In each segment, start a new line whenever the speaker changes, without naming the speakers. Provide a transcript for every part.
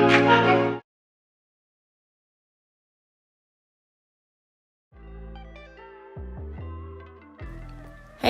Hey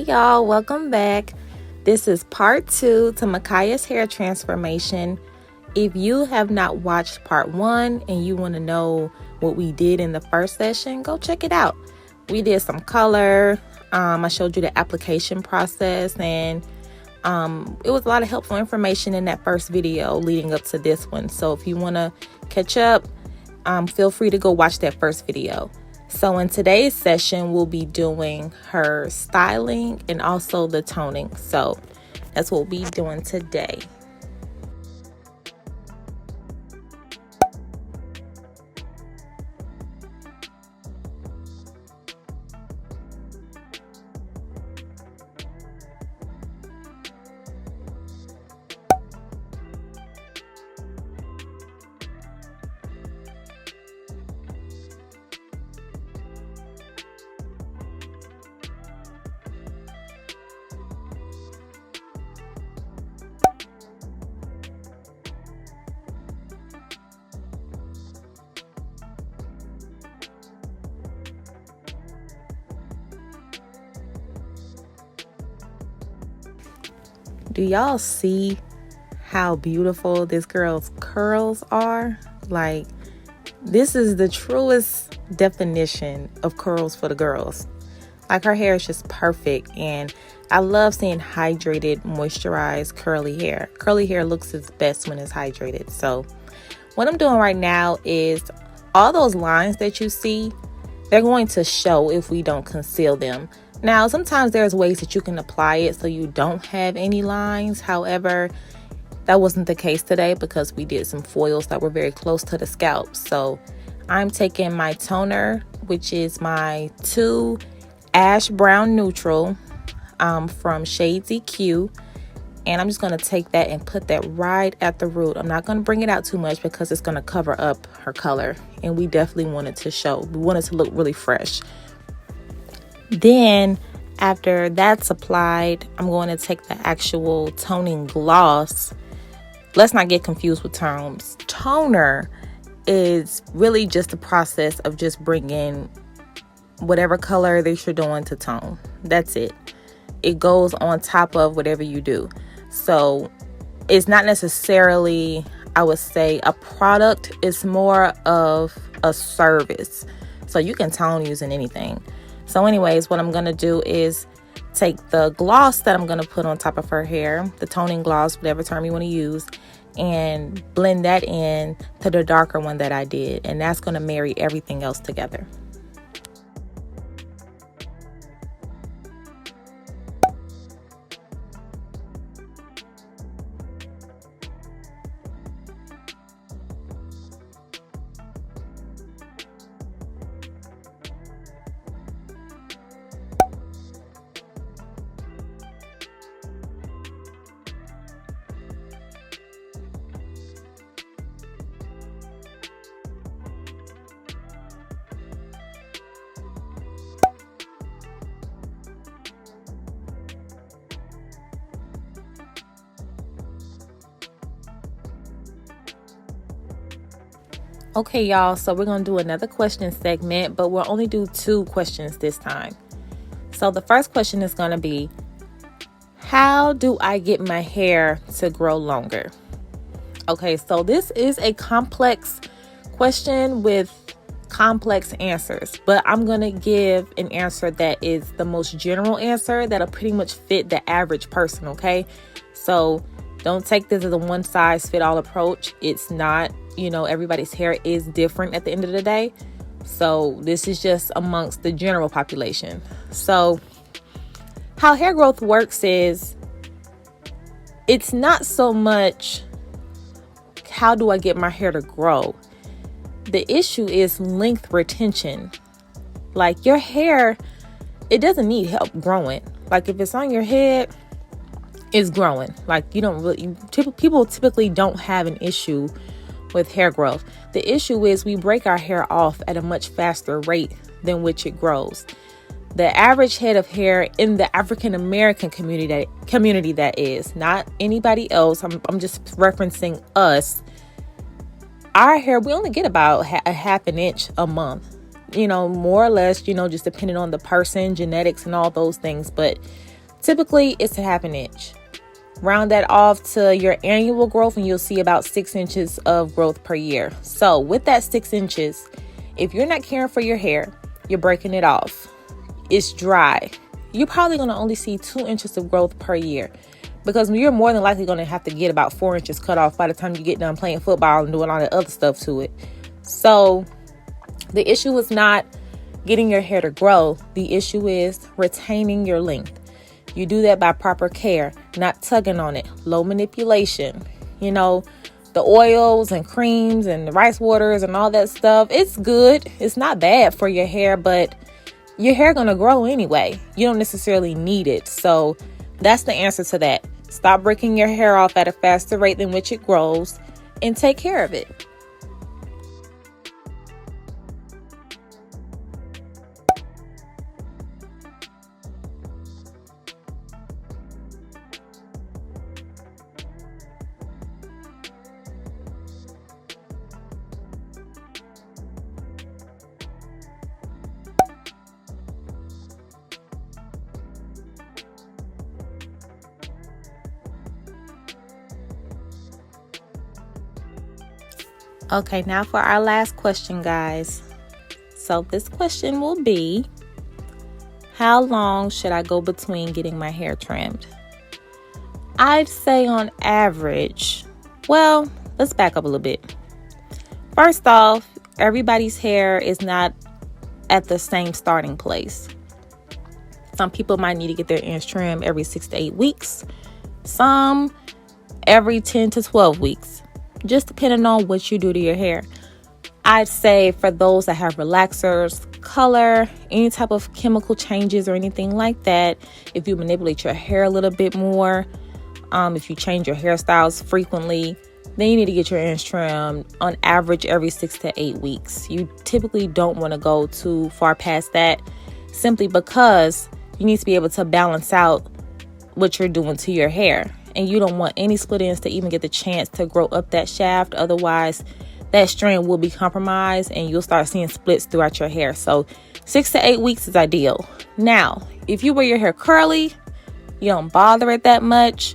y'all, welcome back. This is part 2 to Makaya's hair transformation. If you have not watched part 1 and you want to know what we did in the first session, go check it out. We did some color. I showed you the application process, and it was a lot of helpful information in that first video leading up to this one. So if you want to catch up, feel free to go watch that first video. So in today's session, we'll be doing her styling and also the toning. So that's what we'll be doing today. Do y'all see how beautiful this girl's curls are? Like, this is the truest definition of curls for the girls. Like, her hair is just perfect, and I love seeing hydrated, moisturized, curly hair. Curly hair looks its best when it's hydrated. So what I'm doing right now is all those lines that you see, they're going to show if we don't conceal them. Now, sometimes there's ways that you can apply it so you don't have any lines. However, that wasn't the case today because we did some foils that were very close to the scalp. So I'm taking my toner, which is my 2 Ash Brown Neutral from Shades EQ. And I'm just going to take that and put that right at the root. I'm not going to bring it out too much because it's going to cover up her color. And we definitely want it to show. We want it to look really fresh. Then after that's applied, I'm going to take the actual toning gloss. Let's not get confused with terms. Toner is really just the process of just bringing whatever color that you're doing to tone. That's it. It goes on top of whatever you do. So it's not necessarily, I would say, a product. It's more of a service. So you can tone using anything. So anyways, what I'm going to do is take the gloss that I'm going to put on top of her hair, the toning gloss, whatever term you want to use, and blend that in to the darker one that I did. And that's going to marry everything else together. Okay, y'all, so we're going to do another question segment, but we'll only do 2 questions this time. So the first question is going to be, how do I get my hair to grow longer? Okay, so this is a complex question with complex answers, but I'm going to give an answer that is the most general answer that'll pretty much fit the average person, okay? So don't take this as a one-size-fit-all approach. It's not. Everybody's hair is different at the end of the day. So this is just amongst the general population. So how hair growth works is, it's not so much how do I get my hair to grow. The issue is length retention. Like, your hair, it doesn't need help growing. Like, if it's on your head, it's growing. Like, people typically don't have an issue with hair growth. The issue is we break our hair off at a much faster rate than which it grows. The average head of hair in the African American community that is, not anybody else, I'm just referencing us, our hair, we only get about a half an inch a month, more or less, just depending on the person, genetics, and all those things. But typically it's a half an inch. Round that off to your annual growth and you'll see about 6 inches of growth per year. So with that 6 inches, if you're not caring for your hair, you're breaking it off, it's dry, you're probably going to only see 2 inches of growth per year, because you're more than likely going to have to get about 4 inches cut off by the time you get done playing football and doing all the other stuff to it. So the issue is not getting your hair to grow. The issue is retaining your length. You do that by proper care, not tugging on it, low manipulation. The oils and creams and the rice waters and all that stuff, it's good. It's not bad for your hair, but your hair going to grow anyway. You don't necessarily need it. So that's the answer to that. Stop breaking your hair off at a faster rate than which it grows and take care of it. Okay, now for our last question, guys. So this question will be, how long should I go between getting my hair trimmed? I'd say on average, well, let's back up a little bit. First off, everybody's hair is not at the same starting place. Some people might need to get their ends trimmed every 6 to 8 weeks. Some every 10 to 12 weeks. Just depending on what you do to your hair. I'd say for those that have relaxers, color, any type of chemical changes or anything like that, if you manipulate your hair a little bit more, if you change your hairstyles frequently, then you need to get your ends trimmed on average every 6 to 8 weeks. You typically don't want to go too far past that, simply because you need to be able to balance out what you're doing to your hair. And you don't want any split ends to even get the chance to grow up that shaft. Otherwise, that strand will be compromised and you'll start seeing splits throughout your hair. So 6 to 8 weeks is ideal. Now, if you wear your hair curly, you don't bother it that much.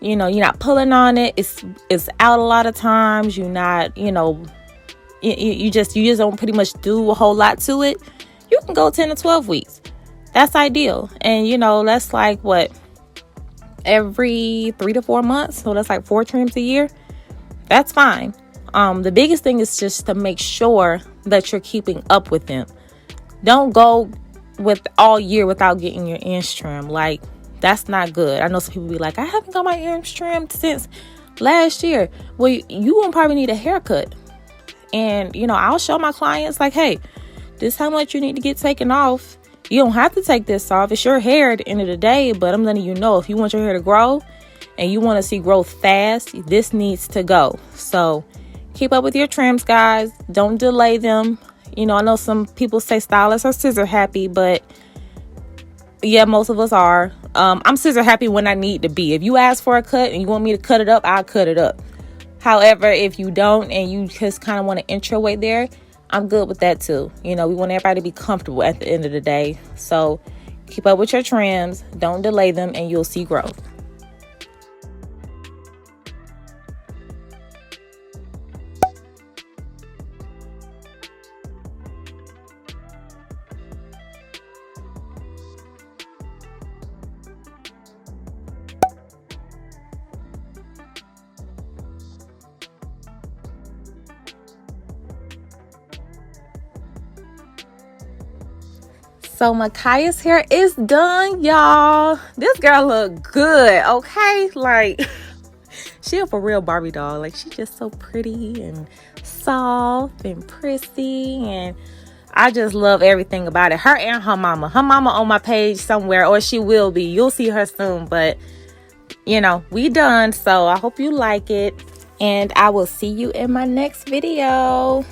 You're not pulling on it. It's out a lot of times. You're not, you just don't pretty much do a whole lot to it. You can go 10 to 12 weeks. That's ideal. And that's like what? Every 3 to 4 months. So that's like 4 trims a year. That's fine. The biggest thing is just to make sure that you're keeping up with them. Don't go with all year without getting your ends trimmed. Like, that's not good. I know some people be like, I haven't got my ends trimmed since last year. Well, you won't probably need a haircut. And, I'll show my clients like, hey, this is how much you need to get taken off. You don't have to take this off. It's your hair at the end of the day, but I'm letting you know, if you want your hair to grow and you want to see growth fast, this needs to go. So keep up with your trims, guys. Don't delay them. I know some people say stylists are scissor happy, but yeah, most of us are. I'm scissor happy when I need to be. If you ask for a cut and you want me to cut it up, I'll cut it up. However, if you don't and you just kind of want to inch your way there, I'm good with that too. We want everybody to be comfortable at the end of the day. So keep up with your trims, don't delay them, and you'll see growth. So Micaiah's hair is done, y'all. This girl look good, okay? Like, she a for real Barbie doll. Like, she's just so pretty and soft and prissy, and I just love everything about it. Her and her mama. Her mama on my page somewhere, or she will be. You'll see her soon, but we done. So I hope you like it, and I will see you in my next video.